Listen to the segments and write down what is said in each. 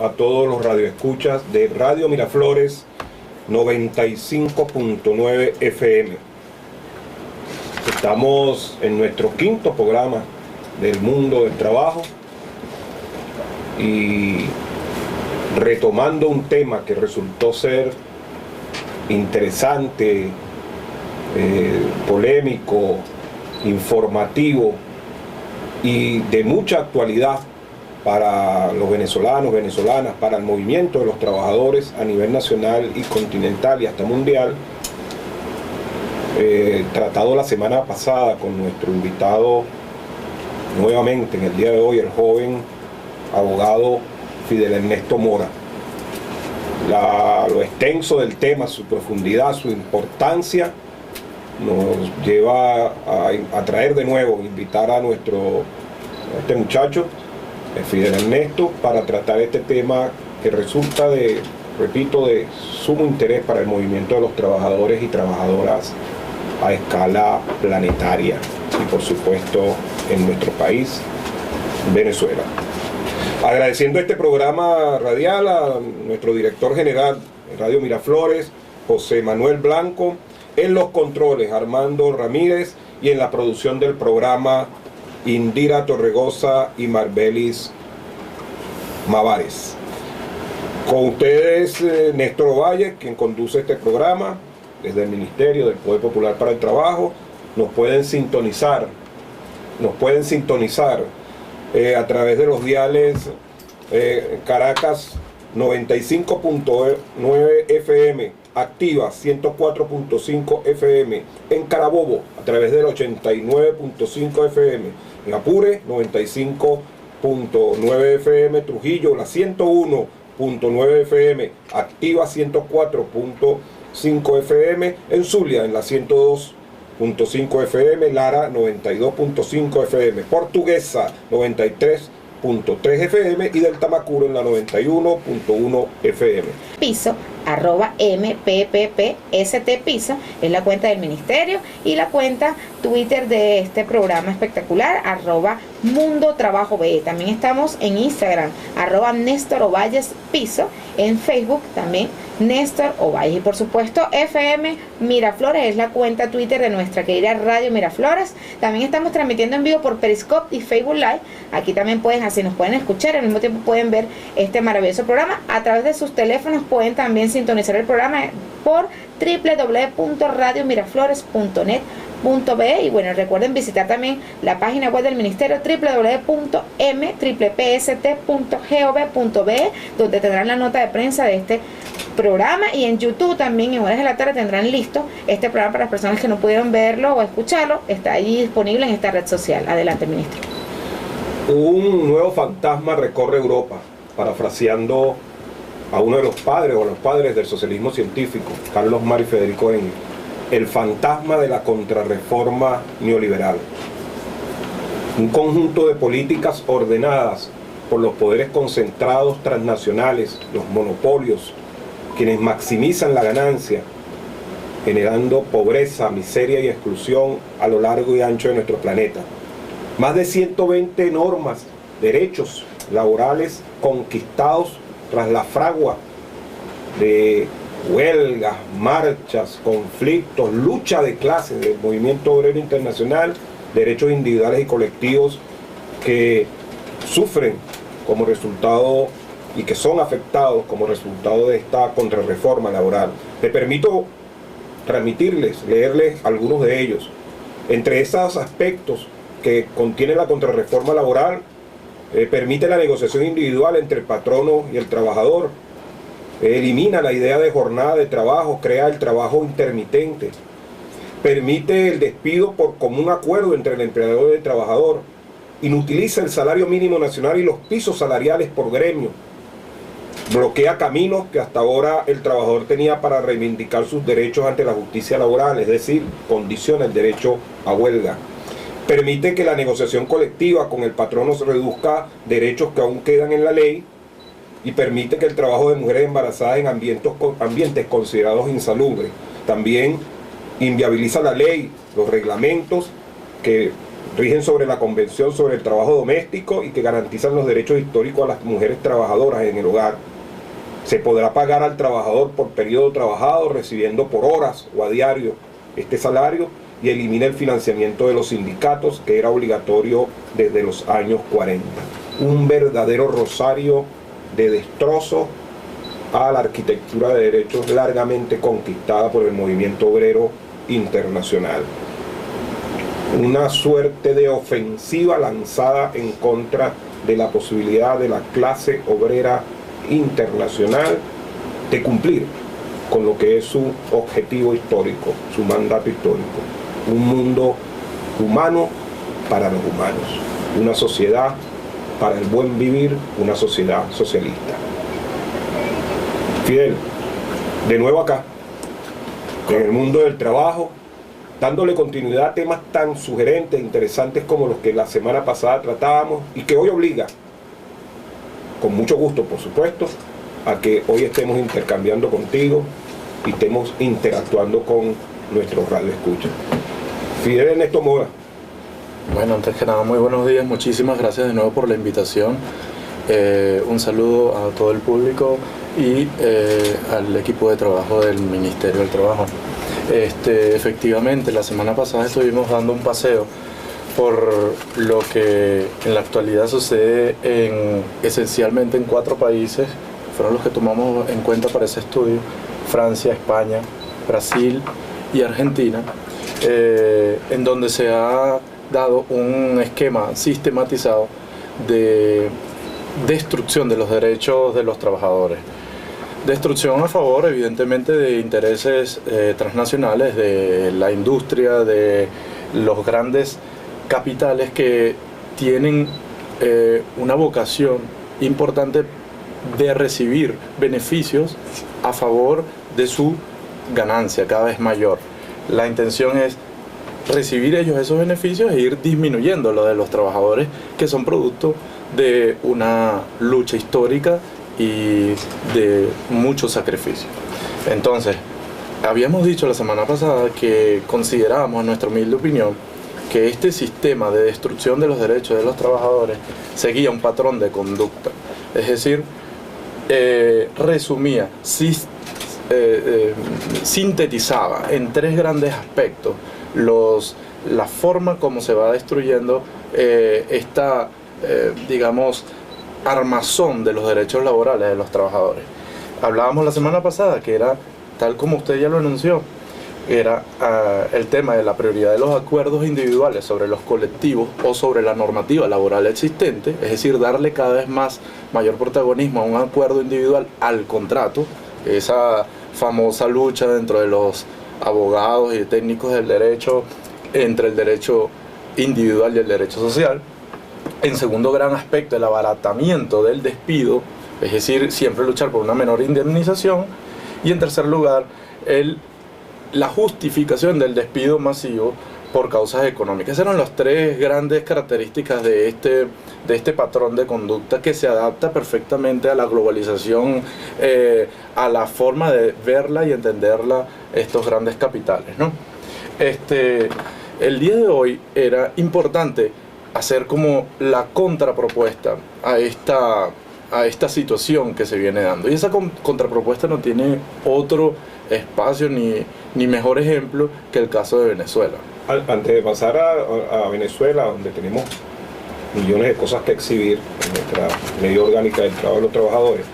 a todos los radioescuchas de Radio Miraflores 95.9 FM. Estamos en nuestro quinto programa del mundo del trabajo y retomando un tema que resultó ser interesante, polémico, informativo y de mucha actualidad para los venezolanos, venezolanas, para el movimiento de los trabajadores a nivel nacional y continental y hasta mundial, tratado la semana pasada con nuestro invitado nuevamente en el día de hoy, el joven abogado Fidel Ernesto Mora. Lo extenso del tema, su profundidad, su importancia, nos lleva a traer de nuevo, invitar a este muchacho, Fidel Ernesto, para tratar este tema que resulta de sumo interés para el movimiento de los trabajadores y trabajadoras a escala planetaria y por supuesto en nuestro país, Venezuela. Agradeciendo este programa radial a nuestro director general de Radio Miraflores, José Manuel Blanco, en los controles Armando Ramírez y en la producción del programa Indira Torregosa y Marbelis Mavares. Con ustedes Néstor Ovalle, quien conduce este programa desde el Ministerio del Poder Popular para el Trabajo. Nos pueden sintonizar a través de los diales Caracas 95.9 FM, Activa 104.5 FM, en Carabobo a través del 89.5 FM, en Apure 95.9 FM, Trujillo la 101.9 FM, Activa 104.5 FM, en Zulia en la 102.5 FM, Lara 92.5 FM, Portuguesa 93.3 FM y del Tamacuro en la 91.1 FM. Piso @MPPPST Piso es la cuenta del ministerio, y la cuenta Twitter de este programa espectacular @Mundo Trabajo BE. También estamos en Instagram @Néstor Ovalles Piso, en Facebook también Néstor Ovalles, y por supuesto FM Miraflores es la cuenta Twitter de nuestra querida Radio Miraflores. También estamos transmitiendo en vivo por Periscope y Facebook Live. Aquí también nos pueden escuchar, al mismo tiempo pueden ver este maravilloso programa. A través de sus teléfonos pueden también sintonizar el programa por www.radiomiraflores.net.be, y bueno, recuerden visitar también la página web del ministerio www.mppst.gov.be, donde tendrán la nota de prensa de este programa, y en YouTube también en horas de la tarde tendrán listo este programa para las personas que no pudieron verlo o escucharlo. Está allí disponible en esta red social. Adelante, ministro. Un nuevo fantasma recorre Europa, parafraseando a uno de los padres o los padres del socialismo científico, Carlos Marx y Federico Engels, el fantasma de la contrarreforma neoliberal. Un conjunto de políticas ordenadas por los poderes concentrados transnacionales, los monopolios, quienes maximizan la ganancia, generando pobreza, miseria y exclusión a lo largo y ancho de nuestro planeta. Más de 120 normas, derechos laborales conquistados tras la fragua de huelgas, marchas, conflictos, lucha de clases del movimiento obrero internacional, derechos individuales y colectivos que sufren como resultado y que son afectados como resultado de esta contrarreforma laboral. Me permito leerles algunos de ellos. Entre esos aspectos que contiene la contrarreforma laboral, permite la negociación individual entre el patrono y el trabajador, elimina la idea de jornada de trabajo, crea el trabajo intermitente, permite el despido por común acuerdo entre el empleador y el trabajador, inutiliza el salario mínimo nacional y los pisos salariales por gremio, bloquea caminos que hasta ahora el trabajador tenía para reivindicar sus derechos ante la justicia laboral, es decir, condiciona el derecho a huelga. Permite que la negociación colectiva con el patrono se reduzca derechos que aún quedan en la ley, y permite que el trabajo de mujeres embarazadas en ambientes considerados insalubres. También inviabiliza la ley, los reglamentos que rigen sobre la Convención sobre el Trabajo Doméstico y que garantizan los derechos históricos a las mujeres trabajadoras en el hogar. Se podrá pagar al trabajador por periodo trabajado, recibiendo por horas o a diario este salario, y elimina el financiamiento de los sindicatos, que era obligatorio desde los años 40. Un verdadero rosario de destrozo a la arquitectura de derechos largamente conquistada por el movimiento obrero internacional. Una suerte de ofensiva lanzada en contra de la posibilidad de la clase obrera internacional de cumplir con lo que es su objetivo histórico, su mandato histórico. Un mundo humano para los humanos, una sociedad para el buen vivir, una sociedad socialista. Fidel, de nuevo acá, en el mundo del trabajo, dándole continuidad a temas tan sugerentes e interesantes como los que la semana pasada tratábamos y que hoy obliga, con mucho gusto por supuesto, a que hoy estemos intercambiando contigo y estemos interactuando con nuestros radioescuchas. Fidel Ernesto Mora. Bueno, antes que nada, muy buenos días, muchísimas gracias de nuevo por la invitación. Un saludo a todo el público y al equipo de trabajo del Ministerio del Trabajo. Efectivamente, la semana pasada estuvimos dando un paseo por lo que en la actualidad sucede esencialmente en 4 países, fueron los que tomamos en cuenta para ese estudio: Francia, España, Brasil y Argentina, en donde se ha dado un esquema sistematizado de destrucción de los derechos de los trabajadores. Destrucción a favor, evidentemente, de intereses transnacionales, de la industria, de los grandes capitales que tienen una vocación importante de recibir beneficios a favor de su ganancia cada vez mayor. La intención es recibir ellos esos beneficios e ir disminuyendo lo de los trabajadores, que son producto de una lucha histórica y de mucho sacrificio. Entonces, habíamos dicho la semana pasada que considerábamos, en nuestra humilde opinión, que este sistema de destrucción de los derechos de los trabajadores seguía un patrón de conducta. Es decir, resumía, sintetizaba en 3 grandes aspectos la forma como se va destruyendo esta, digamos, armazón de los derechos laborales de los trabajadores. Hablábamos la semana pasada que era, tal como usted ya lo anunció, era el tema de la prioridad de los acuerdos individuales sobre los colectivos o sobre la normativa laboral existente, es decir, darle cada vez mayor protagonismo a un acuerdo individual al contrato, esa famosa lucha dentro de los abogados y técnicos del derecho entre el derecho individual y el derecho social. En segundo gran aspecto, el abaratamiento del despido, es decir, siempre luchar por una menor indemnización. Y en tercer lugar, la justificación del despido masivo por causas económicas. Esas eran las 3 grandes características de este patrón de conducta que se adapta perfectamente a la globalización, a la forma de verla y entenderla estos grandes capitales, ¿no? El día de hoy era importante hacer como la contrapropuesta a esta situación que se viene dando. Y esa contrapropuesta no tiene otro espacio ni mejor ejemplo que el caso de Venezuela. Antes de pasar a Venezuela, donde tenemos millones de cosas que exhibir en nuestra ley orgánica del trabajo de los trabajadores,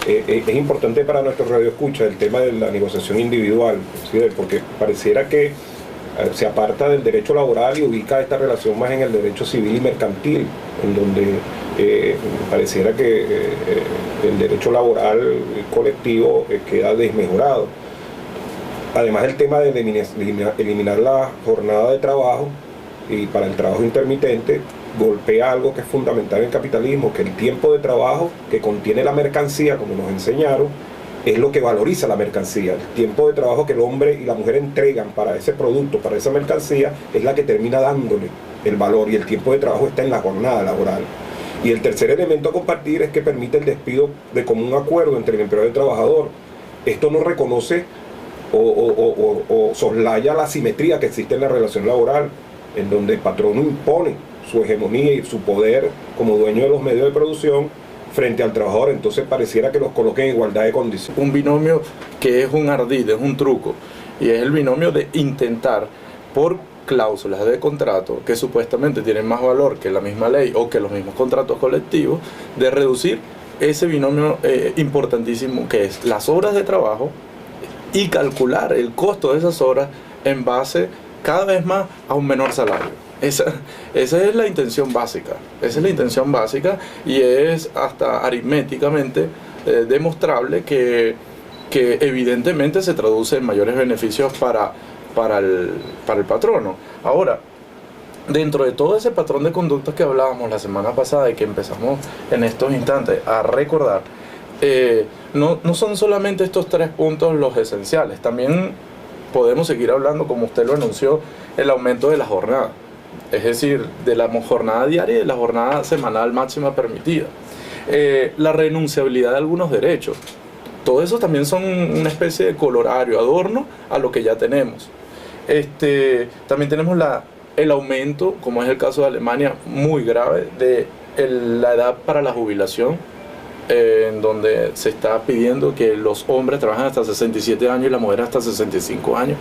es importante para nuestros radioescuchas el tema de la negociación individual, ¿sí? Porque pareciera que se aparta del derecho laboral y ubica esta relación más en el derecho civil y mercantil, en donde pareciera que el derecho laboral colectivo queda desmejorado. Además, el tema de eliminar la jornada de trabajo y para el trabajo intermitente golpea algo que es fundamental en el capitalismo, que el tiempo de trabajo que contiene la mercancía, como nos enseñaron, es lo que valoriza la mercancía. El tiempo de trabajo que el hombre y la mujer entregan para ese producto, para esa mercancía, es la que termina dándole el valor, y el tiempo de trabajo está en la jornada laboral. Y el tercer elemento a compartir es que permite el despido de común acuerdo entre el empleador y el trabajador. Esto no reconoce o soslaya la asimetría que existe en la relación laboral. en donde el patrono impone su hegemonía y su poder como dueño de los medios de producción frente al trabajador, entonces pareciera que los coloquen en igualdad de condiciones. Un binomio que es un ardid, es un truco, y es el binomio de intentar por cláusulas de contrato que supuestamente tienen más valor que la misma ley o que los mismos contratos colectivos, de reducir ese binomio importantísimo que es las horas de trabajo y calcular el costo de esas horas en base cada vez más a un menor salario. Esa es la intención básica, esa es la intención básica, y es hasta aritméticamente demostrable que evidentemente se traduce en mayores beneficios para el patrono. Ahora, dentro de todo ese patrón de conductas que hablábamos la semana pasada y que empezamos en estos instantes a recordar, no son solamente estos 3 puntos los esenciales, también podemos seguir hablando, como usted lo anunció, el aumento de la jornada, es decir, de la jornada diaria y de la jornada semanal máxima permitida, la renunciabilidad de algunos derechos. Todo eso también son una especie de colorario, adorno a lo que ya tenemos. También tenemos el aumento, como es el caso de Alemania, muy grave, de la edad para la jubilación, en donde se está pidiendo que los hombres trabajen hasta 67 años y las mujeres hasta 65 años.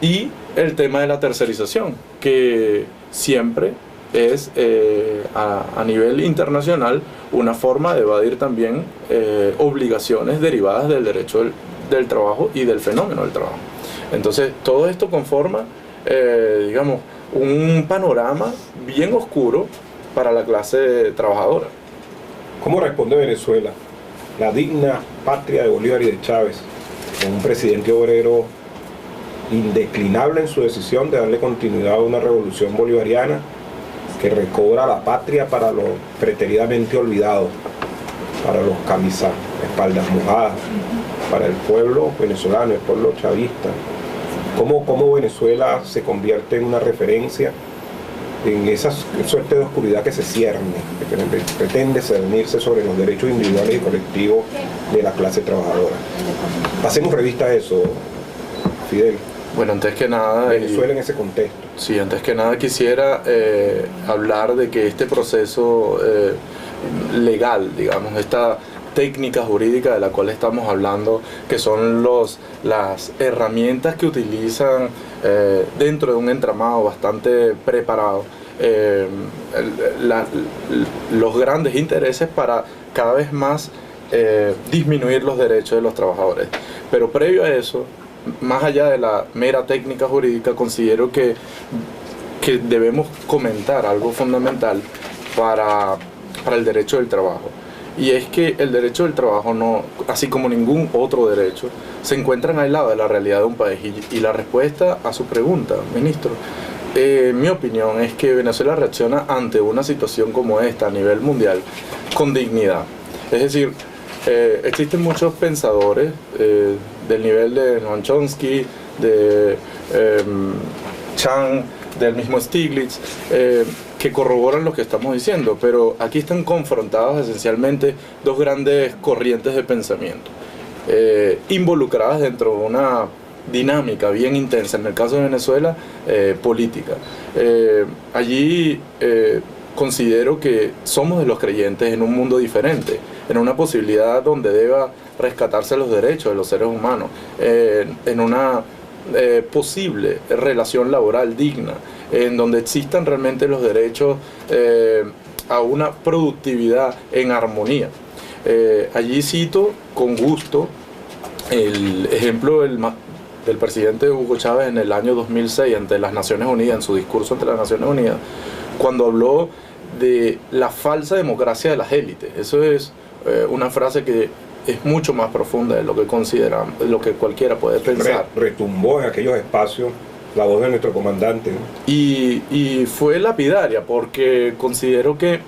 Y el tema de la tercerización, que siempre es a nivel internacional una forma de evadir también obligaciones derivadas del derecho del trabajo y del fenómeno del trabajo. Entonces todo esto conforma, digamos, un panorama bien oscuro para la clase trabajadora. ¿Cómo responde Venezuela, la digna patria de Bolívar y de Chávez, con un presidente obrero indeclinable en su decisión de darle continuidad a una revolución bolivariana que recobra la patria para los preteridamente olvidados, para los camisas, espaldas mojadas, para el pueblo venezolano, el pueblo chavista? ¿Cómo Venezuela se convierte en una referencia en esa suerte de oscuridad que se cierne, que pretende cernirse sobre los derechos individuales y colectivos de la clase trabajadora? Pasemos revista a eso, Fidel. Bueno, antes que nada... Venezuela en ese contexto. Sí, antes que nada quisiera hablar de que este proceso legal, digamos, esta técnica jurídica de la cual estamos hablando, que son las herramientas que utilizan dentro de un entramado bastante preparado, los grandes intereses para cada vez más disminuir los derechos de los trabajadores. Pero previo a eso, más allá de la mera técnica jurídica, considero que debemos comentar algo fundamental para el derecho del trabajo. Y es que el derecho del trabajo, no, así como ningún otro derecho, se encuentran aislados de la realidad de un país. Y la respuesta a su pregunta, ministro, mi opinión es que Venezuela reacciona ante una situación como esta a nivel mundial con dignidad. Es decir, existen muchos pensadores del nivel de Noam Chomsky, de Chang, del mismo Stiglitz, que corroboran lo que estamos diciendo, pero aquí están confrontados esencialmente 2 grandes corrientes de pensamiento, involucradas dentro de una dinámica bien intensa, en el caso de Venezuela, política. Allí considero que somos de los creyentes en un mundo diferente, en una posibilidad donde deba rescatarse los derechos de los seres humanos, en una posible relación laboral digna, en donde existan realmente los derechos a una productividad en armonía. Allí cito con gusto el ejemplo del presidente Hugo Chávez en el año 2006 ante las Naciones Unidas, en su discurso ante las Naciones Unidas, cuando habló de la falsa democracia de las élites. Eso es una frase que es mucho más profunda de lo que consideramos, de lo que cualquiera puede pensar. Retumbó en aquellos espacios la voz de nuestro comandante, ¿no? Y fue lapidaria, porque considero que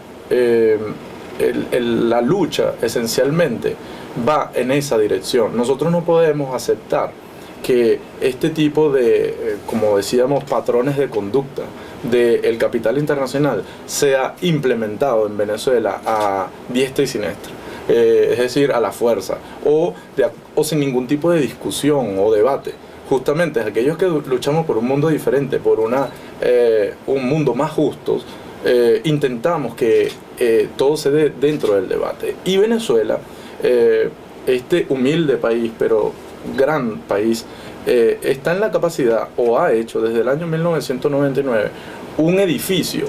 la lucha esencialmente va en esa dirección. Nosotros no podemos aceptar que este tipo de, como decíamos, patrones de conducta del capital internacional sea implementado en Venezuela a diestra y siniestra. Es decir, a la fuerza, o sin ningún tipo de discusión o debate. justamente aquellos que luchamos por un mundo diferente, por un mundo más justo, intentamos que todo se dé dentro del debate. Y Venezuela, este humilde país, pero gran país, está en la capacidad, o ha hecho desde el año 1999, un edificio,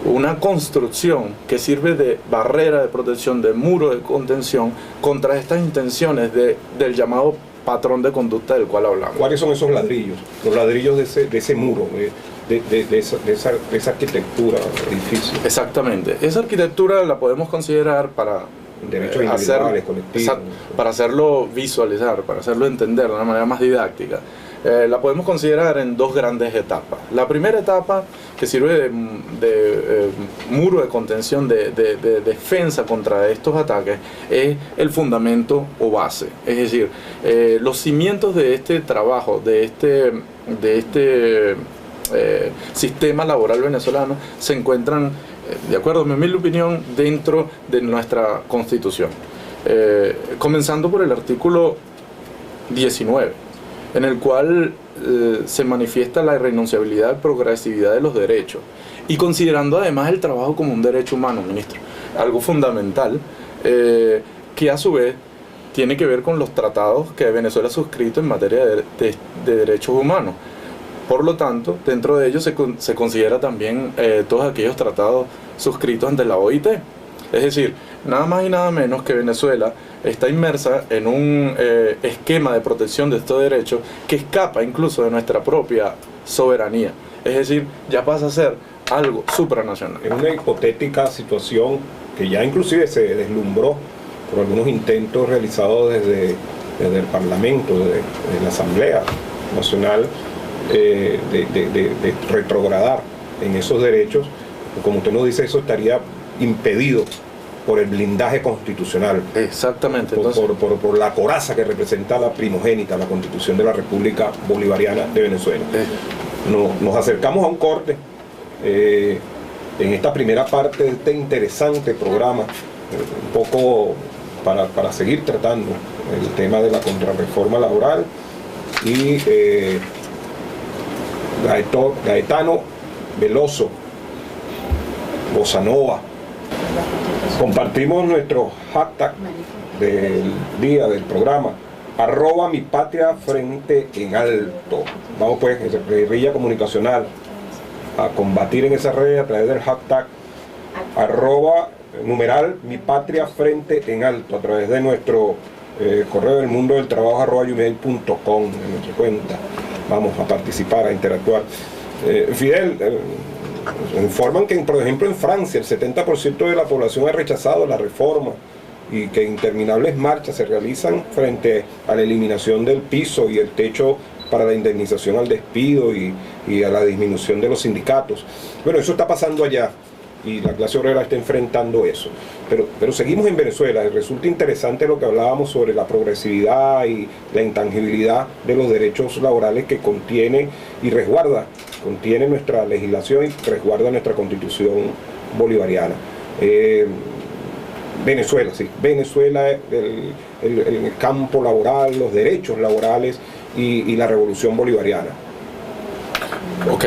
una construcción que sirve de barrera de protección, de muro de contención contra estas intenciones del llamado patrón de conducta del cual hablamos. ¿Cuáles son esos ladrillos? Los ladrillos de ese muro, de esa arquitectura, edificio. Exactamente. Esa arquitectura la podemos considerar para derechos individuales, colectivos. Para hacerlo visualizar, para hacerlo entender de una manera más didáctica. La podemos considerar en dos grandes etapas. La primera etapa, que sirve de muro de contención, de defensa contra estos ataques, es el fundamento o base. Es decir, los cimientos de este trabajo, de este sistema laboral venezolano, se encuentran, de acuerdo a mi humilde opinión, dentro de nuestra Constitución. Comenzando por el artículo 19. En el cual se manifiesta la irrenunciabilidad y progresividad de los derechos, y considerando además el trabajo como un derecho humano, ministro, algo fundamental, que a su vez tiene que ver con los tratados que Venezuela ha suscrito en materia de derechos humanos. Por lo tanto, dentro de ellos se considera también todos aquellos tratados suscritos ante la OIT. Es decir, nada más y nada menos que Venezuela está inmersa en un esquema de protección de estos derechos que escapa incluso de nuestra propia soberanía. Es decir, ya pasa a ser algo supranacional. Es una hipotética situación que ya inclusive se deslumbró por algunos intentos realizados desde el Parlamento, desde la Asamblea Nacional, de retrogradar en esos derechos. Como usted nos dice, eso estaría impedido por el blindaje constitucional. Exactamente. Por la coraza que representa la primogénita, la Constitución de la República Bolivariana de Venezuela. Nos acercamos a un corte en esta primera parte de este interesante programa, un poco para seguir tratando el tema de la contrarreforma laboral, y Gaetano Veloso, Bossa Nova. Compartimos nuestro hashtag del día del programa, @MiPatriaFrenteEnAlto. Vamos pues, guerrilla comunicacional, a combatir en esa red a través del hashtag @MiPatriaFrenteEnAlto, a través de nuestro correo del mundo del trabajo @gmail.com, en nuestra cuenta. Vamos a participar, a interactuar. Fidel, informan que, por ejemplo, en Francia el 70% de la población ha rechazado la reforma, y que interminables marchas se realizan frente a la eliminación del piso y el techo para la indemnización al despido y a la disminución de los sindicatos. Bueno, eso está pasando allá y la clase obrera está enfrentando eso. Pero seguimos en Venezuela. Resulta interesante lo que hablábamos sobre la progresividad y la intangibilidad de los derechos laborales que contiene y contiene nuestra legislación y resguarda nuestra Constitución bolivariana. Venezuela, sí. Venezuela, el campo laboral, los derechos laborales y la revolución bolivariana. Ok.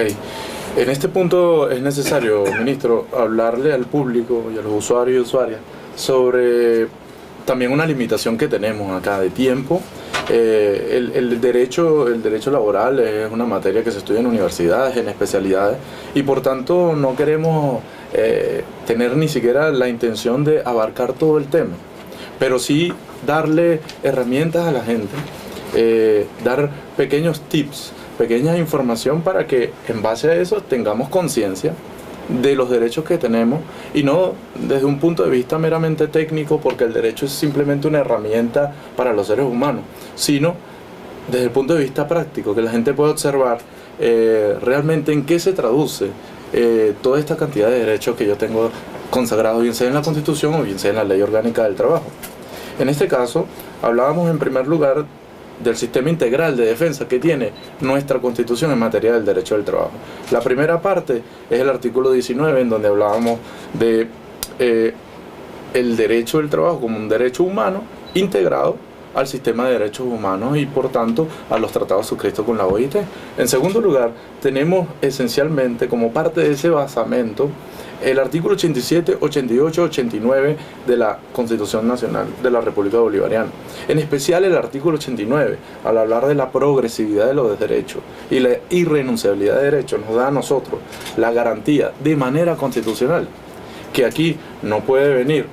En este punto es necesario, ministro, hablarle al público y a los usuarios y usuarias sobre también una limitación que tenemos acá de tiempo. El derecho laboral es una materia que se estudia en universidades, en especialidades, y por tanto no queremos tener ni siquiera la intención de abarcar todo el tema, pero sí darle herramientas a la gente, dar pequeños tips, pequeña información para que en base a eso tengamos conciencia de los derechos que tenemos, y no desde un punto de vista meramente técnico, porque el derecho es simplemente una herramienta para los seres humanos, sino desde el punto de vista práctico, que la gente pueda observar realmente en qué se traduce toda esta cantidad de derechos que yo tengo consagrados, bien sea en la Constitución o bien sea en la Ley Orgánica del Trabajo. En este caso, hablábamos en primer lugar del sistema integral de defensa que tiene nuestra Constitución en materia del derecho del trabajo. La primera parte es el artículo 19, en donde hablábamos de el derecho del trabajo como un derecho humano integrado al sistema de derechos humanos y por tanto a los tratados suscritos con la OIT. En segundo lugar, tenemos esencialmente como parte de ese basamento el artículo 87, 88, 89 de la Constitución Nacional de la República Bolivariana. En especial el artículo 89, al hablar de la progresividad de los derechos y la irrenunciabilidad de derechos, nos da a nosotros la garantía de manera constitucional que aquí no puede venir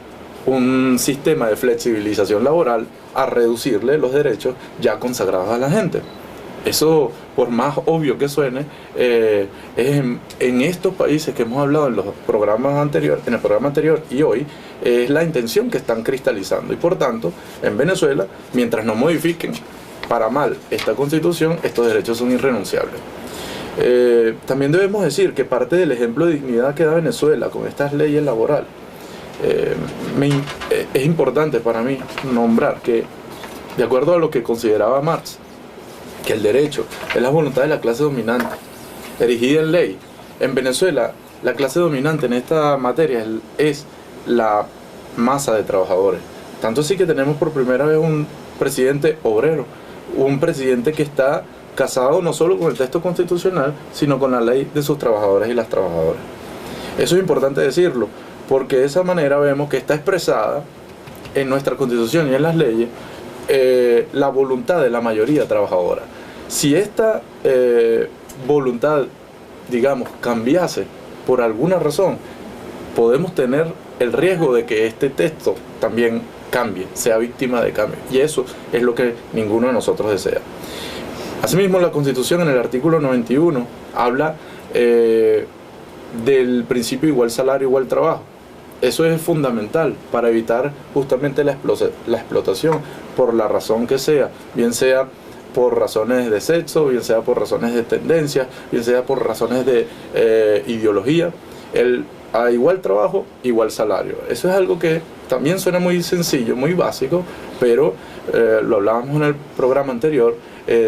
un sistema de flexibilización laboral a reducirle los derechos ya consagrados a la gente. Eso, por más obvio que suene, es en estos países que hemos hablado en los programas anteriores, en el programa anterior y hoy, es la intención que están cristalizando. Y por tanto, en Venezuela, mientras no modifiquen para mal esta constitución, estos derechos son irrenunciables. También debemos decir que parte del ejemplo de dignidad que da Venezuela con estas leyes laborales, es importante para mí nombrar que, de acuerdo a lo que consideraba Marx, que el derecho es la voluntad de la clase dominante, erigida en ley. En Venezuela, la clase dominante en esta materia es la masa de trabajadores. Tanto así que tenemos por primera vez un presidente obrero, un presidente que está casado no solo con el texto constitucional, sino con la ley de sus trabajadores y las trabajadoras. Eso es importante decirlo, porque de esa manera vemos que está expresada en nuestra constitución y en las leyes la voluntad de la mayoría trabajadora. Si esta voluntad, digamos, cambiase por alguna razón, podemos tener el riesgo de que este texto también cambie, sea víctima de cambio. Y eso es lo que ninguno de nosotros desea. Asimismo, la Constitución en el artículo 91 habla del principio igual salario, igual trabajo. Eso es fundamental para evitar justamente la explotación por la razón que sea, bien sea por razones de sexo, bien sea por razones de tendencia, bien sea por razones de ideología. A igual trabajo, igual salario. Eso es algo que también suena muy sencillo, muy básico, pero lo hablábamos en el programa anterior,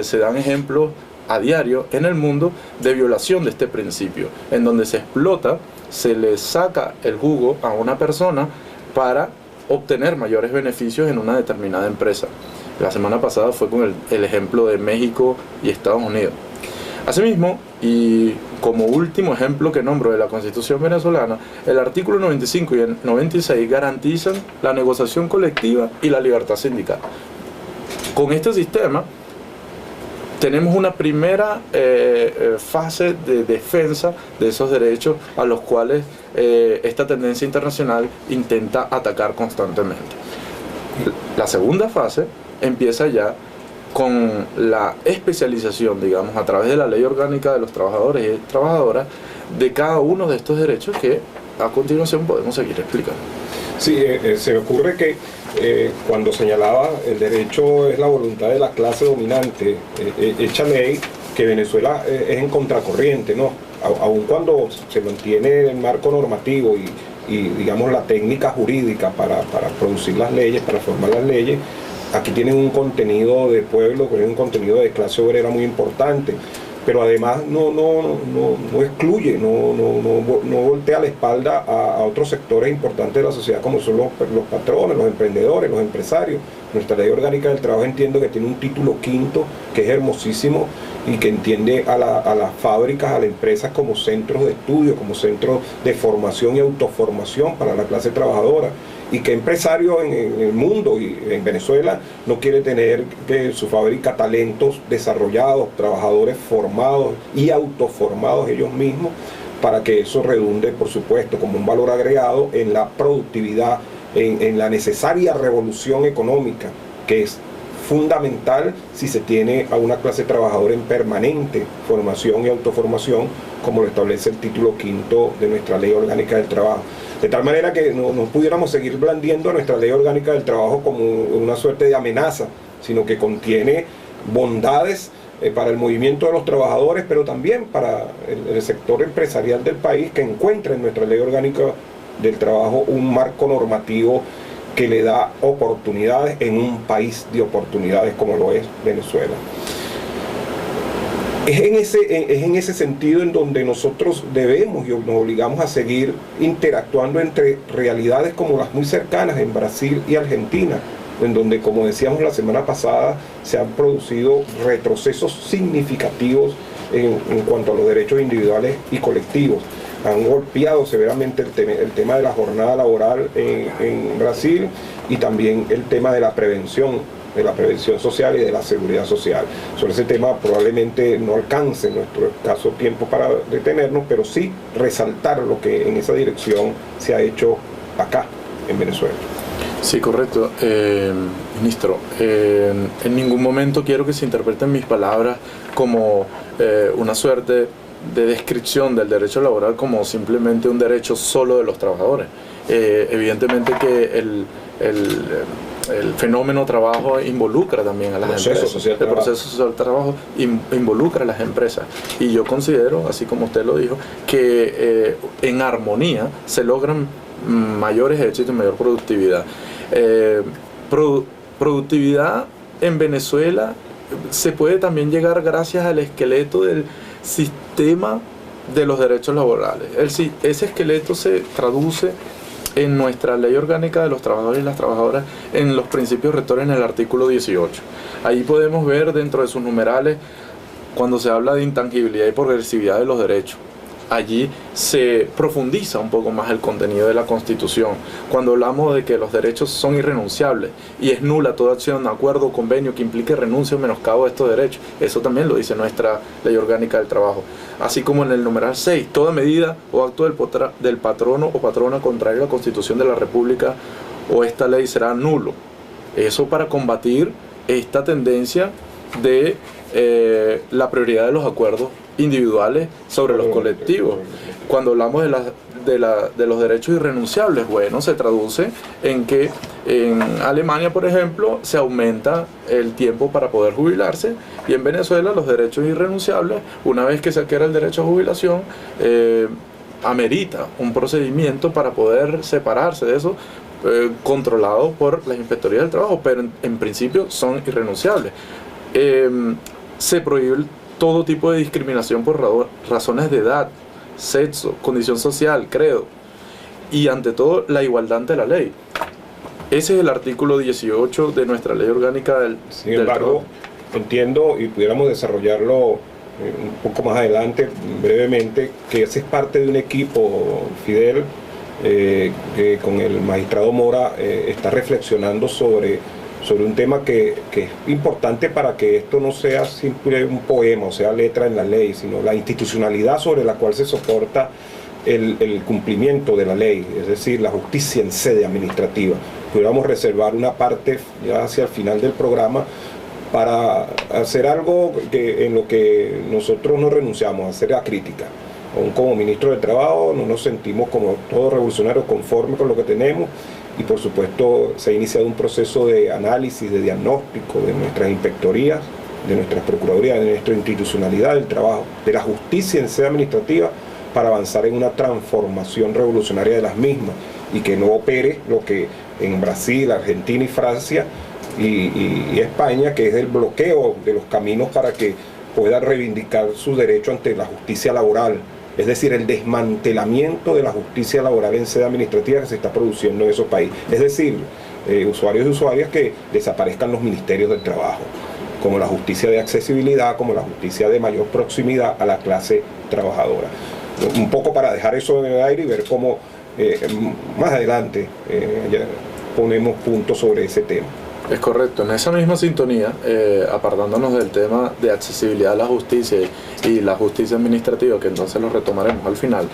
se dan ejemplos a diario en el mundo de violación de este principio, en donde se explota, se le saca el jugo a una persona para obtener mayores beneficios en una determinada empresa. La semana pasada fue con el ejemplo de México y Estados Unidos. Asimismo, y como último ejemplo que nombro de la Constitución venezolana, el artículo 95 y el 96 garantizan la negociación colectiva y la libertad sindical. Con este sistema tenemos una primera fase de defensa de esos derechos a los cuales esta tendencia internacional intenta atacar constantemente. La segunda fase empieza ya con la especialización, digamos, a través de la ley orgánica de los trabajadores y trabajadoras de cada uno de estos derechos que a continuación podemos seguir explicando. Sí, se me ocurre que cuando señalaba el derecho es la voluntad de la clase dominante, hecha ley, que Venezuela es en contracorriente, ¿no? Aun cuando se mantiene el marco normativo y digamos la técnica jurídica para producir las leyes, para formar las leyes, aquí tienen un contenido de pueblo, un contenido de clase obrera muy importante, pero además no excluye, no voltea la espalda a otros sectores importantes de la sociedad como son los patrones, los emprendedores, los empresarios. Nuestra ley orgánica del trabajo entiendo que tiene un título quinto que es hermosísimo y que entiende a las fábricas, a las empresas como centros de estudio, como centros de formación y autoformación para la clase trabajadora. Y que empresario en el mundo y en Venezuela no quiere tener que su fábrica talentos desarrollados, trabajadores formados y autoformados ellos mismos, para que eso redunde, por supuesto, como un valor agregado en la productividad, en la necesaria revolución económica, que es fundamental si se tiene a una clase trabajadora en permanente formación y autoformación, como lo establece el título quinto de nuestra ley orgánica del trabajo. De tal manera que no pudiéramos seguir blandiendo a nuestra ley orgánica del trabajo como una suerte de amenaza, sino que contiene bondades para el movimiento de los trabajadores, pero también para el sector empresarial del país, que encuentra en nuestra ley orgánica del trabajo un marco normativo que le da oportunidades en un país de oportunidades como lo es Venezuela. Es en ese sentido en donde nosotros debemos y nos obligamos a seguir interactuando entre realidades como las muy cercanas en Brasil y Argentina, en donde, como decíamos la semana pasada, se han producido retrocesos significativos en cuanto a los derechos individuales y colectivos. Han golpeado severamente el tema de la jornada laboral en Brasil, y también el tema de la prevención social y de la seguridad social. Sobre ese tema probablemente no alcance en nuestro escaso tiempo para detenernos, pero sí resaltar lo que en esa dirección se ha hecho acá en Venezuela. Sí, correcto. Ministro, en ningún momento quiero que se interpreten mis palabras como una suerte de descripción del derecho laboral como simplemente un derecho solo de los trabajadores. Evidentemente que el fenómeno trabajo involucra también a las empresas. El proceso social del trabajo involucra a las empresas. Y yo considero, así como usted lo dijo, que en armonía se logran mayores éxitos y mayor productividad. Productividad en Venezuela se puede también llegar gracias al esqueleto del sistema de los derechos laborales. Ese esqueleto se traduce en nuestra ley orgánica de los trabajadores y las trabajadoras en los principios rectores en el artículo 18. Ahí podemos ver dentro de sus numerales cuando se habla de intangibilidad y progresividad de los derechos. Allí se profundiza un poco más el contenido de la Constitución. Cuando hablamos de que los derechos son irrenunciables y es nula toda acción, acuerdo o convenio que implique renuncia o menoscabo de estos derechos, eso también lo dice nuestra Ley Orgánica del Trabajo. Así como en el numeral 6, toda medida o acto del patrono o patrona contrario a la Constitución de la República o esta ley será nulo. Eso para combatir esta tendencia de la prioridad de los acuerdos individuales sobre los colectivos. Cuando hablamos de los derechos irrenunciables, bueno, se traduce en que en Alemania, por ejemplo, se aumenta el tiempo para poder jubilarse, y en Venezuela los derechos irrenunciables, una vez que se adquiere el derecho a jubilación, amerita un procedimiento para poder separarse de eso, controlado por las inspectorías del trabajo, pero en principio son irrenunciables. Se prohíbe todo tipo de discriminación por razones de edad, sexo, condición social, credo, y ante todo la igualdad ante la ley. Ese es el artículo 18 de nuestra ley orgánica del trabajo. Sin embargo, entiendo, y pudiéramos desarrollarlo un poco más adelante, brevemente, que ese es parte de un equipo, Fidel, que con el magistrado Mora está reflexionando sobre un tema que es importante para que esto no sea simple un poema, o sea, letra en la ley, sino la institucionalidad sobre la cual se soporta el cumplimiento de la ley, es decir, la justicia en sede administrativa. Pudiéramos reservar una parte ya hacia el final del programa para hacer algo en lo que nosotros no renunciamos, a hacer la crítica. Aún como ministro del Trabajo no nos sentimos como todos revolucionarios conformes con lo que tenemos, y por supuesto se ha iniciado un proceso de análisis, de diagnóstico de nuestras inspectorías, de nuestras procuradurías, de nuestra institucionalidad del trabajo, de la justicia en sede administrativa, para avanzar en una transformación revolucionaria de las mismas, y que no opere lo que en Brasil, Argentina y Francia y España, que es el bloqueo de los caminos para que pueda reivindicar su derecho ante la justicia laboral. Es decir, el desmantelamiento de la justicia laboral en sede administrativa que se está produciendo en esos países. Es decir, usuarios y usuarias, que desaparezcan los ministerios del trabajo, como la justicia de accesibilidad, como la justicia de mayor proximidad a la clase trabajadora. Un poco para dejar eso en el aire y ver cómo más adelante ya ponemos puntos sobre ese tema. Es correcto, en esa misma sintonía, apartándonos del tema de accesibilidad a la justicia y la justicia administrativa, que entonces lo retomaremos al final,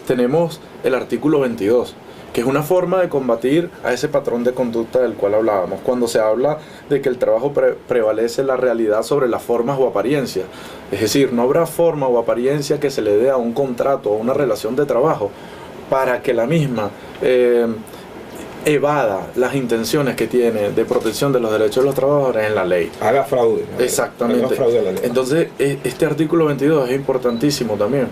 tenemos el artículo 22, que es una forma de combatir a ese patrón de conducta del cual hablábamos, cuando se habla de que el trabajo prevalece la realidad sobre las formas o apariencias. Es decir, no habrá forma o apariencia que se le dé a un contrato o una relación de trabajo para que la misma evada las intenciones que tiene de protección de los derechos de los trabajadores en la ley. Haga fraude. Exactamente. Haga fraude a la ley. Entonces, este artículo 22 es importantísimo también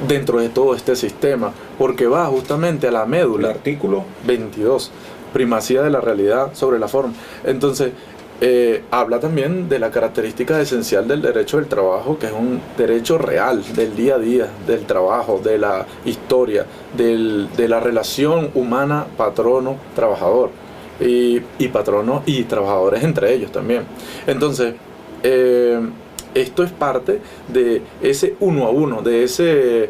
dentro de todo este sistema, porque va justamente a la médula. El artículo 22, primacía de la realidad sobre la forma. Entonces, habla también de la característica esencial del derecho del trabajo, que es un derecho real del día a día, del trabajo, de la historia, de la relación humana patrono-trabajador. y patronos y trabajadores entre ellos también. Entonces, esto es parte de ese uno a uno, de ese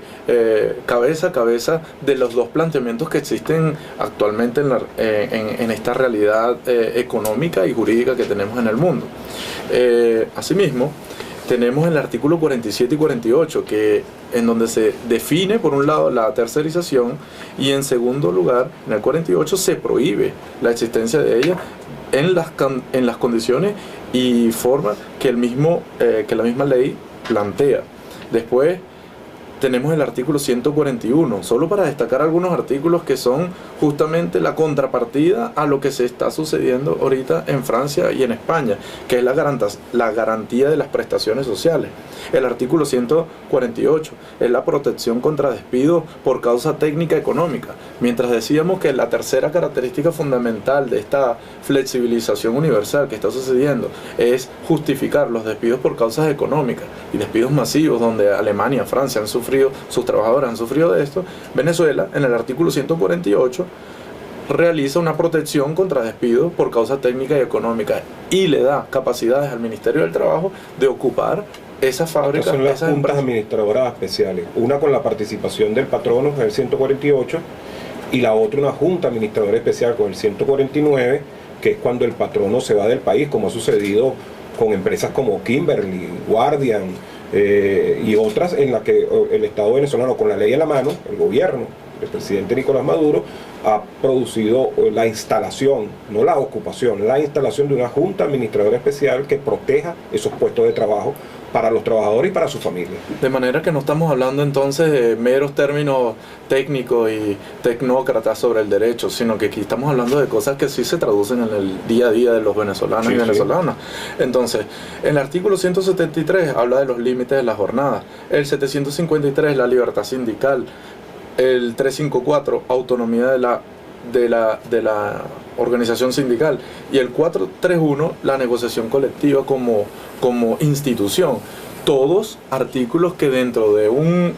cabeza a cabeza de los dos planteamientos que existen actualmente en esta realidad económica y jurídica que tenemos en el mundo. Asimismo, tenemos el artículo 47 y 48, en donde se define, por un lado, la tercerización, y en segundo lugar, en el 48, se prohíbe la existencia de ella en las condiciones y forma que la misma ley plantea. Después tenemos el artículo 141, solo para destacar algunos artículos que son justamente la contrapartida a lo que se está sucediendo ahorita en Francia y en España, que es la garantía de las prestaciones sociales. El artículo 148 es la protección contra despidos por causa técnica económica. Mientras decíamos que la tercera característica fundamental de esta flexibilización universal que está sucediendo es justificar los despidos por causas económicas y despidos masivos donde Alemania, Francia sus trabajadores han sufrido de esto, Venezuela, en el artículo 148, realiza una protección contra despidos por causa técnica y económica y le da capacidades al Ministerio del Trabajo de ocupar esas fábricas. Estas son las juntas administradoras especiales, una con la participación del patrono, en el 148, y la otra una junta administradora especial con el 149, que es cuando el patrono se va del país, como ha sucedido con empresas como Kimberly, Guardian, y otras en las que el Estado venezolano, con la ley en la mano, el gobierno del presidente Nicolás Maduro, ha producido la instalación, no la ocupación, la instalación de una junta administradora especial que proteja esos puestos de trabajo para los trabajadores y para su familia. De manera que no estamos hablando entonces de meros términos técnicos y tecnócratas sobre el derecho, sino que aquí estamos hablando de cosas que sí se traducen en el día a día de los venezolanos y venezolanas. Entonces, el artículo 173 habla de los límites de la jornada, el 753 la libertad sindical, el 354 autonomía de la organización sindical, y el 431 la negociación colectiva como institución. Todos artículos que dentro de un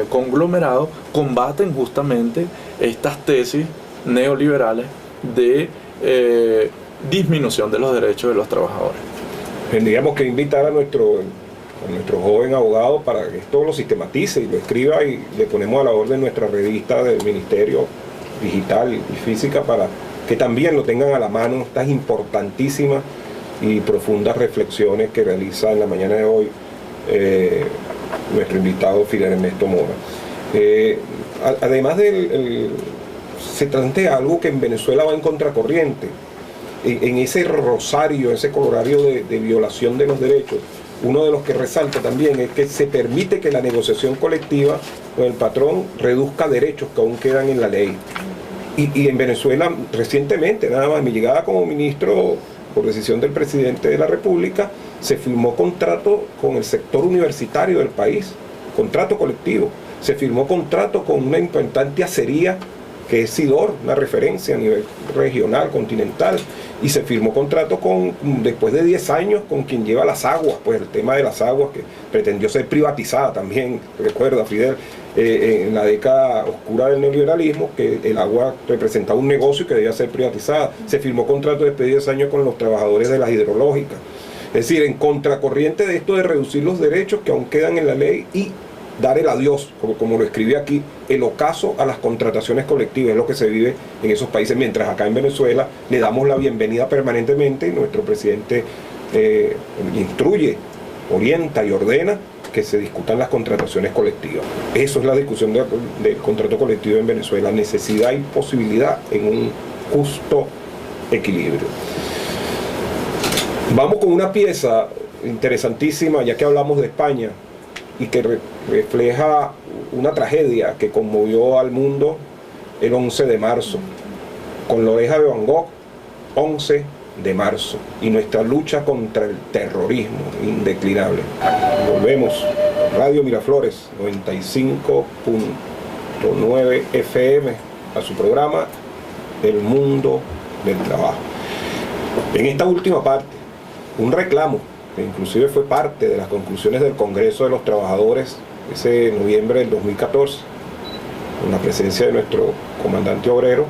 conglomerado combaten justamente estas tesis neoliberales de disminución de los derechos de los trabajadores. Tendríamos que invitar a nuestro joven abogado para que esto lo sistematice y lo escriba, y le ponemos a la orden nuestra revista del Ministerio digital y física para que también lo tengan a la mano, estas importantísimas y profundas reflexiones que realiza en la mañana de hoy nuestro invitado Fidel Ernesto Mora. Además se plantea algo que en Venezuela va en contracorriente, en ese rosario, ese colorario de violación de los derechos. Uno de los que resalta también es que se permite que la negociación colectiva con el patrón reduzca derechos que aún quedan en la ley. Y en Venezuela, recientemente, nada más, mi llegada como ministro, por decisión del presidente de la República, se firmó contrato con el sector universitario del país, contrato colectivo. Se firmó contrato con una importante acería que es Sidor, una referencia a nivel regional, continental, y se firmó contrato después de 10 años con quien lleva las aguas, pues el tema de las aguas que pretendió ser privatizada también, recuerda Fidel, en la década oscura del neoliberalismo, que el agua representaba un negocio que debía ser privatizada. Se firmó contrato después de 10 años con los trabajadores de las hidrológicas. Es decir, en contracorriente de esto de reducir los derechos que aún quedan en la ley y dar el adiós, como lo escribe aquí, el ocaso a las contrataciones colectivas, es lo que se vive en esos países, mientras acá en Venezuela le damos la bienvenida permanentemente y nuestro presidente instruye, orienta y ordena que se discutan las contrataciones colectivas. Eso es la discusión del contrato colectivo en Venezuela, necesidad y posibilidad en un justo equilibrio. Vamos con una pieza interesantísima, ya que hablamos de España, y que refleja una tragedia que conmovió al mundo el 11 de marzo, con la oreja de Van Gogh, 11 de marzo, y nuestra lucha contra el terrorismo indeclinable. Volvemos, Radio Miraflores, 95.9 FM, a su programa El Mundo del Trabajo. En esta última parte, un reclamo que inclusive fue parte de las conclusiones del Congreso de los Trabajadores ese noviembre del 2014, con la presencia de nuestro comandante obrero,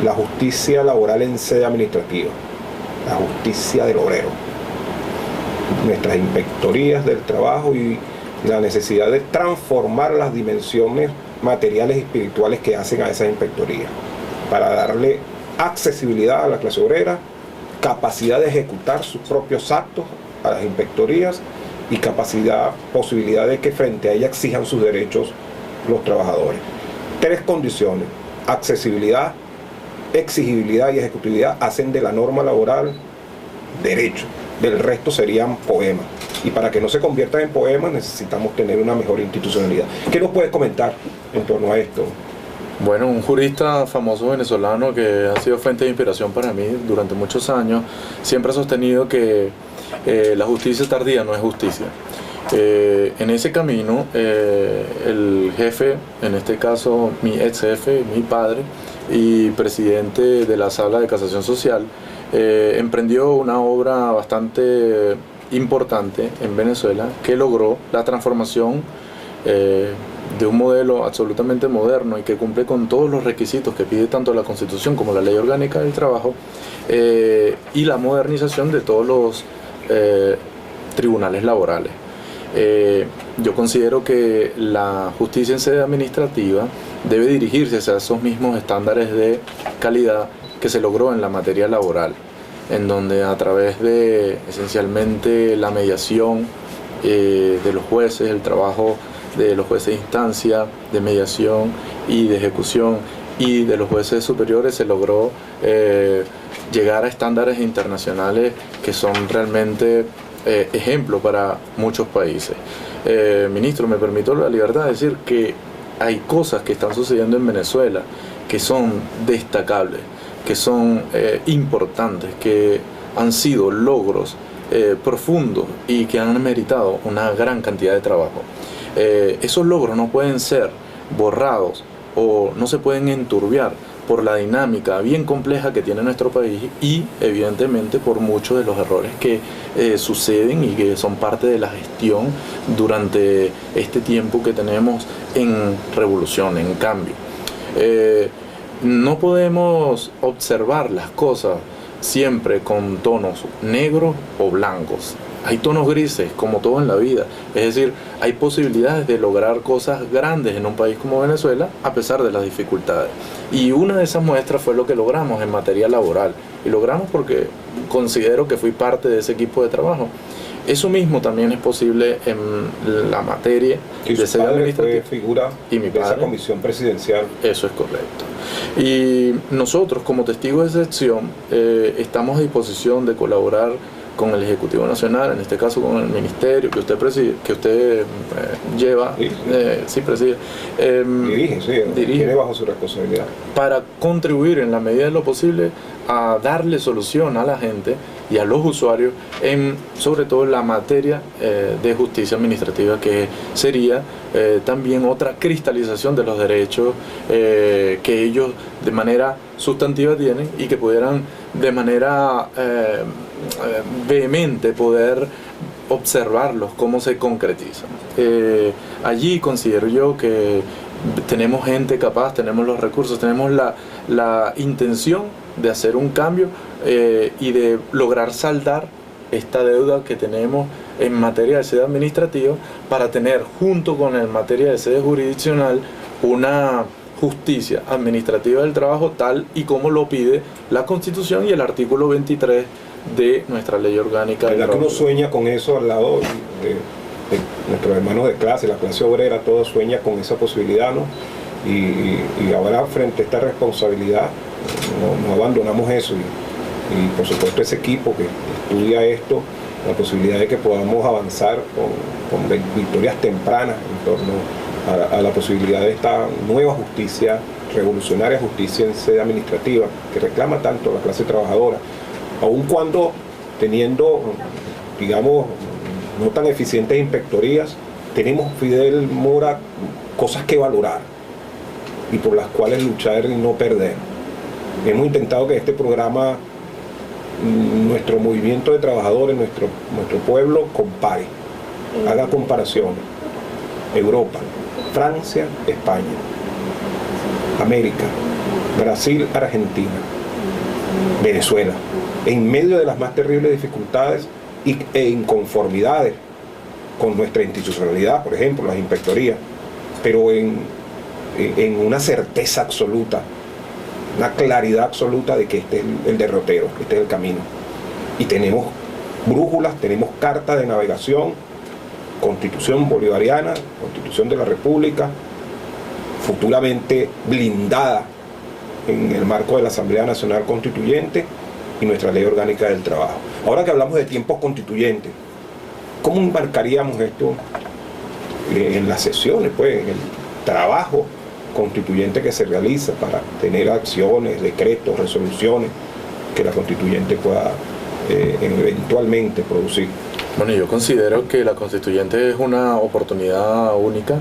la justicia laboral en sede administrativa, la justicia del obrero, nuestras inspectorías del trabajo y la necesidad de transformar las dimensiones materiales y espirituales que hacen a esas inspectorías, para darle accesibilidad a la clase obrera, capacidad de ejecutar sus propios actos a las inspectorías y posibilidad de que frente a ella exijan sus derechos los trabajadores. 3 condiciones: accesibilidad, exigibilidad y ejecutividad hacen de la norma laboral derecho. Del resto serían poemas. Y para que no se conviertan en poemas necesitamos tener una mejor institucionalidad. ¿Qué nos puedes comentar en torno a esto? Bueno, un jurista famoso venezolano que ha sido fuente de inspiración para mí durante muchos años, siempre ha sostenido que la justicia tardía no es justicia. En ese camino, el jefe, en este caso mi ex jefe, mi padre y presidente de la Sala de Casación Social, emprendió una obra bastante importante en Venezuela que logró la transformación de un modelo absolutamente moderno y que cumple con todos los requisitos que pide tanto la Constitución como la Ley Orgánica del Trabajo, y la modernización de todos los tribunales laborales. Yo considero que la justicia en sede administrativa debe dirigirse hacia esos mismos estándares de calidad que se logró en la materia laboral, en donde a través de esencialmente la mediación de los jueces, el trabajo de los jueces de instancia, de mediación y de ejecución, y de los jueces superiores, se logró llegar a estándares internacionales que son realmente ejemplo para muchos países. Ministro, me permito la libertad de decir que hay cosas que están sucediendo en Venezuela que son destacables, que son importantes, que han sido logros profundos y que han meritado una gran cantidad de trabajo. Esos logros no pueden ser borrados o no se pueden enturbiar por la dinámica bien compleja que tiene nuestro país y evidentemente por muchos de los errores que suceden y que son parte de la gestión durante este tiempo que tenemos en revolución, en cambio. No podemos observar las cosas siempre con tonos negros o blancos. Hay tonos grises, como todo en la vida. Es decir, hay posibilidades de lograr cosas grandes en un país como Venezuela a pesar de las dificultades. Y una de esas muestras fue lo que logramos en materia laboral. Y logramos porque considero que fui parte de ese equipo de trabajo. Eso mismo también es posible en la materia de sede administrativa. Figura y mi padre, de esa comisión presidencial. Eso es correcto. Y nosotros, como testigos de excepción, estamos a disposición de colaborar con el Ejecutivo Nacional, en este caso con el Ministerio que usted preside, que usted lleva, sí preside, dirige, tiene bajo su responsabilidad, para contribuir en la medida de lo posible a darle solución a la gente y a los usuarios en sobre todo la materia de justicia administrativa, que sería también otra cristalización de los derechos que ellos de manera sustantiva tienen y que pudieran de manera vehemente poder observarlos, cómo se concretizan. Allí considero yo que tenemos gente capaz, tenemos los recursos, tenemos la intención de hacer un cambio y de lograr saldar esta deuda que tenemos en materia de sede administrativa para tener, junto con en materia de sede jurisdiccional, una justicia administrativa del trabajo tal y como lo pide la Constitución y el artículo 23 de nuestra ley orgánica. ¿Verdad que uno sueña con eso al lado de nuestros hermanos de clase, la clase obrera, todo sueña con esa posibilidad, ¿no? Y ahora frente a esta responsabilidad no abandonamos eso y por supuesto ese equipo que estudia esto, la posibilidad de que podamos avanzar con victorias tempranas en torno a la posibilidad de esta nueva justicia, revolucionaria justicia en sede administrativa, que reclama tanto la clase trabajadora, aun cuando teniendo, digamos, no tan eficientes inspectorías, tenemos, Fidel Mora, cosas que valorar y por las cuales luchar y no perder. Hemos intentado que este programa, nuestro movimiento de trabajadores, nuestro pueblo, compare, haga comparaciones. Europa, Francia, España, América, Brasil, Argentina, Venezuela, en medio de las más terribles dificultades e inconformidades con nuestra institucionalidad, por ejemplo, las inspectorías, pero en una certeza absoluta, una claridad absoluta de que este es el derrotero, este es el camino. Y tenemos brújulas, tenemos carta de navegación, Constitución bolivariana, Constitución de la República, futuramente blindada en el marco de la Asamblea Nacional Constituyente y nuestra Ley Orgánica del Trabajo. Ahora que hablamos de tiempos constituyentes, ¿cómo embarcaríamos esto en las sesiones, pues, en el trabajo constituyente que se realiza para tener acciones, decretos, resoluciones que la constituyente pueda eventualmente producir? Bueno, yo considero que la constituyente es una oportunidad única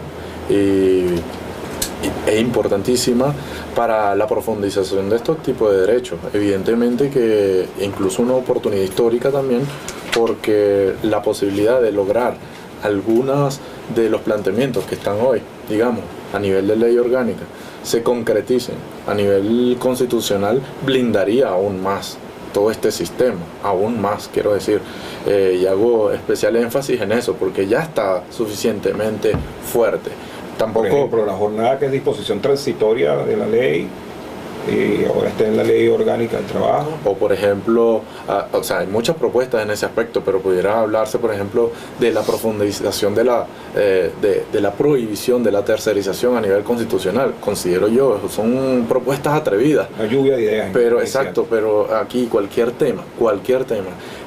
e importantísima para la profundización de estos tipos de derechos. Evidentemente que incluso una oportunidad histórica también, porque la posibilidad de lograr algunos de los planteamientos que están hoy, digamos, a nivel de ley orgánica, se concreticen a nivel constitucional, blindaría aún más todo este sistema, aún más, quiero decir, y hago especial énfasis en eso, porque ya está suficientemente fuerte. Tampoco, por ejemplo, la jornada, que es disposición transitoria de la ley, y ahora está en la Ley Orgánica del Trabajo. O por ejemplo, o sea, hay muchas propuestas en ese aspecto, pero pudiera hablarse, por ejemplo, de la profundización de la prohibición de la tercerización a nivel constitucional. Considero yo, son propuestas atrevidas. Una lluvia de ideas. Pero exacto, pero aquí cualquier tema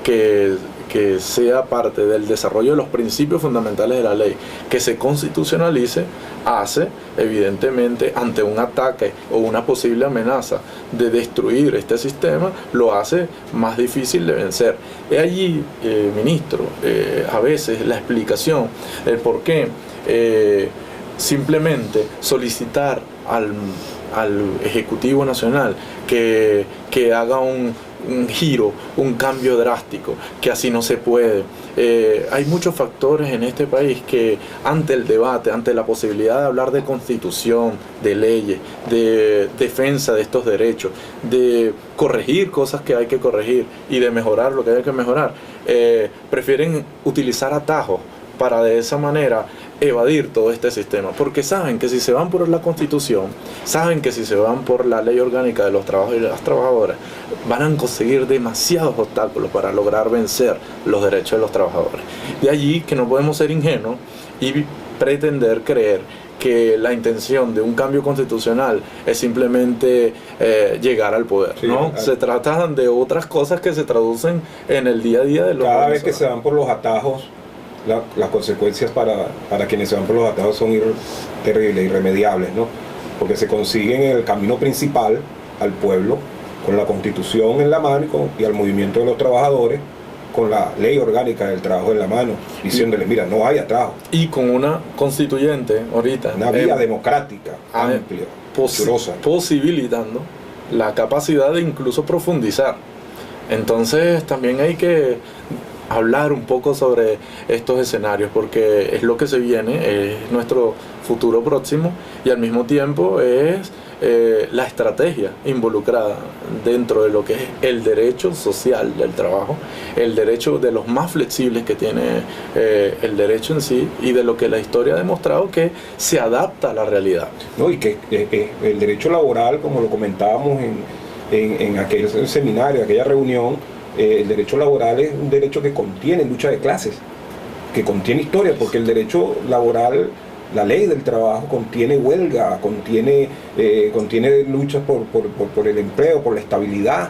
que sea parte del desarrollo de los principios fundamentales de la ley, que se constitucionalice, hace, evidentemente, ante un ataque o una posible amenaza de destruir este sistema, lo hace más difícil de vencer. Es allí, ministro, a veces la explicación, el por qué simplemente solicitar al Ejecutivo Nacional que haga un giro, un cambio drástico, que así no se puede. Hay muchos factores en este país que ante el debate, ante la posibilidad de hablar de constitución, de leyes, de defensa de estos derechos, de corregir cosas que hay que corregir y de mejorar lo que hay que mejorar, prefieren utilizar atajos para de esa manera evadir todo este sistema, porque saben que si se van por la Constitución, saben que si se van por la Ley Orgánica de los Trabajadores y las Trabajadoras, van a conseguir demasiados obstáculos para lograr vencer los derechos de los trabajadores. De allí que no podemos ser ingenuos y pretender creer que la intención de un cambio constitucional es simplemente llegar al poder, sí, ¿no? Se tratan de otras cosas que se traducen en el día a día de los cada vez que se van por los atajos. Las consecuencias para quienes se van por los atajos son terribles, irremediables, ¿no? Porque se consiguen en el camino principal al pueblo, con la Constitución en la mano y al movimiento de los trabajadores, con la Ley Orgánica del Trabajo en la mano, diciéndoles, mira, no hay atajo. Y con una constituyente ahorita. Una vía democrática, amplia, posibilitando la capacidad de incluso profundizar. Entonces también hay que hablar un poco sobre estos escenarios, porque es lo que se viene, es nuestro futuro próximo, y al mismo tiempo es la estrategia involucrada dentro de lo que es el derecho social del trabajo, el derecho de los más flexibles que tiene el derecho en sí, y de lo que la historia ha demostrado que se adapta a la realidad. No, y que el derecho laboral, como lo comentábamos en aquel seminario, aquella reunión, el derecho laboral es un derecho que contiene lucha de clases, que contiene historia, porque el derecho laboral, la ley del trabajo, contiene huelga, contiene luchas por el empleo, por la estabilidad,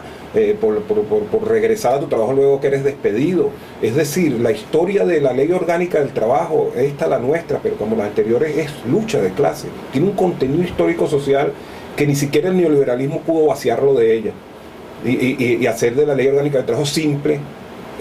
por regresar a tu trabajo luego que eres despedido. Es decir, la historia de la ley orgánica del trabajo, esta la nuestra, pero como las anteriores, es lucha de clases. Tiene un contenido histórico social que ni siquiera el neoliberalismo pudo vaciarlo de ella. Y hacer de la ley orgánica del trabajo simple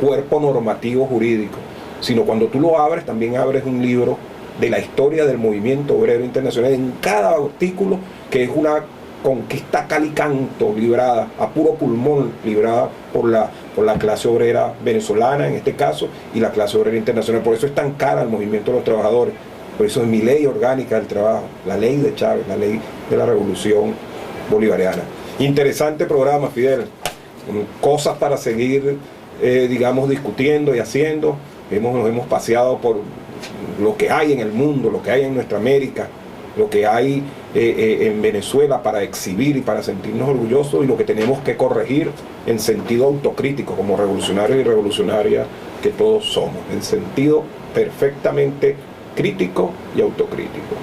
cuerpo normativo jurídico, sino cuando tú lo abres, también abres un libro de la historia del movimiento obrero internacional en cada artículo, que es una conquista cal y canto librada a puro pulmón, librada por la clase obrera venezolana en este caso, y la clase obrera internacional. Por eso es tan cara el movimiento de los trabajadores, por eso es mi ley orgánica del trabajo, la ley de Chávez, la ley de la revolución bolivariana. Interesante programa, Fidel. Cosas para seguir, digamos, discutiendo y haciendo. Nos hemos paseado por lo que hay en el mundo, lo que hay en nuestra América, lo que hay en Venezuela para exhibir y para sentirnos orgullosos, y lo que tenemos que corregir en sentido autocrítico como revolucionarios y revolucionarias que todos somos, en sentido perfectamente crítico y autocrítico.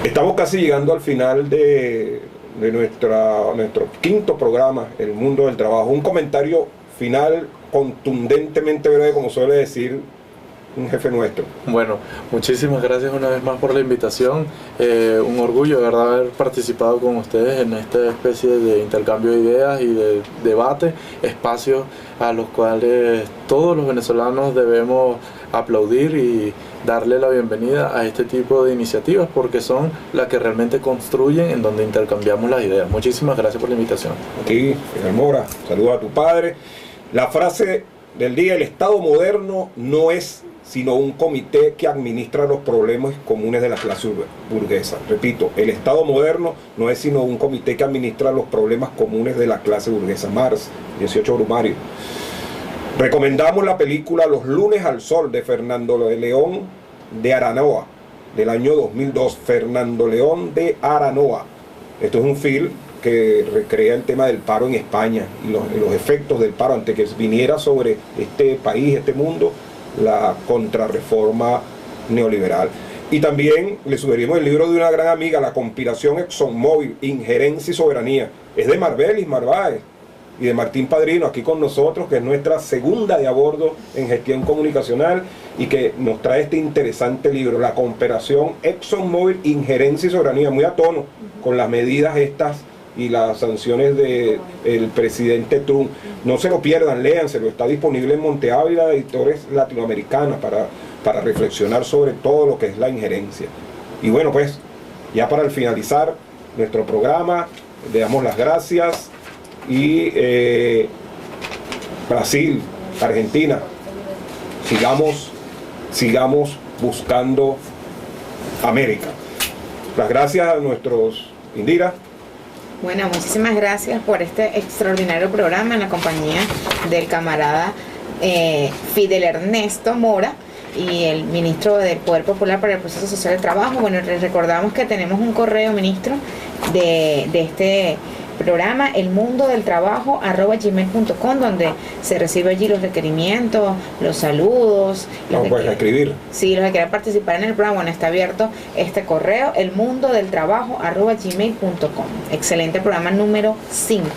Estamos casi llegando al final de nuestro quinto programa, El Mundo del Trabajo. Un comentario final contundentemente breve, como suele decir un jefe nuestro. Bueno, muchísimas gracias una vez más por la invitación. Un orgullo, de verdad, haber participado con ustedes en esta especie de intercambio de ideas y de debate, espacios a los cuales todos los venezolanos debemos aplaudir y darle la bienvenida a este tipo de iniciativas, porque son las que realmente construyen, en donde intercambiamos las ideas. Muchísimas gracias por la invitación. Aquí, Fidel Mora, saluda a tu padre. La frase del día: el Estado moderno no es sino un comité que administra los problemas comunes de la clase burguesa. Repito, el Estado moderno no es sino un comité que administra los problemas comunes de la clase burguesa. Marx, 18 Brumario. Recomendamos la película Los lunes al sol de Fernando de León de Aranoa, del año 2002. Fernando León de Aranoa. Esto es un film que recrea el tema del paro en España y los efectos del paro antes que viniera sobre este país, este mundo, la contrarreforma neoliberal. Y también le sugerimos el libro de una gran amiga, La conspiración ExxonMobil, Injerencia y Soberanía. Es de Marbelis Narváez y de Martín Padrino, aquí con nosotros, que es nuestra segunda de a bordo en gestión comunicacional, y que nos trae este interesante libro, La conspiración ExxonMobil, Injerencia y Soberanía, muy a tono con las medidas estas y las sanciones del presidente Trump. No se lo pierdan, léanselo, está disponible en Monte Ávila, Editores Latinoamericanas, para reflexionar sobre todo lo que es la injerencia. Y bueno, pues, ya para finalizar nuestro programa, le damos las gracias, y Brasil, Argentina, sigamos buscando América. Las gracias a nuestros Indira. Bueno, muchísimas gracias por este extraordinario programa en la compañía del camarada Fidel Ernesto Mora y el ministro del Poder Popular para el Proceso Social del Trabajo. Bueno, les recordamos que tenemos un correo, ministro, de este programa, elmundodeltrabajo@gmail.com, donde se recibe allí los requerimientos, los saludos. No, puedes escribir. Sí, los que quieran participar en el programa, bueno, está abierto este correo, elmundodeltrabajo@gmail.com. Excelente programa número 5.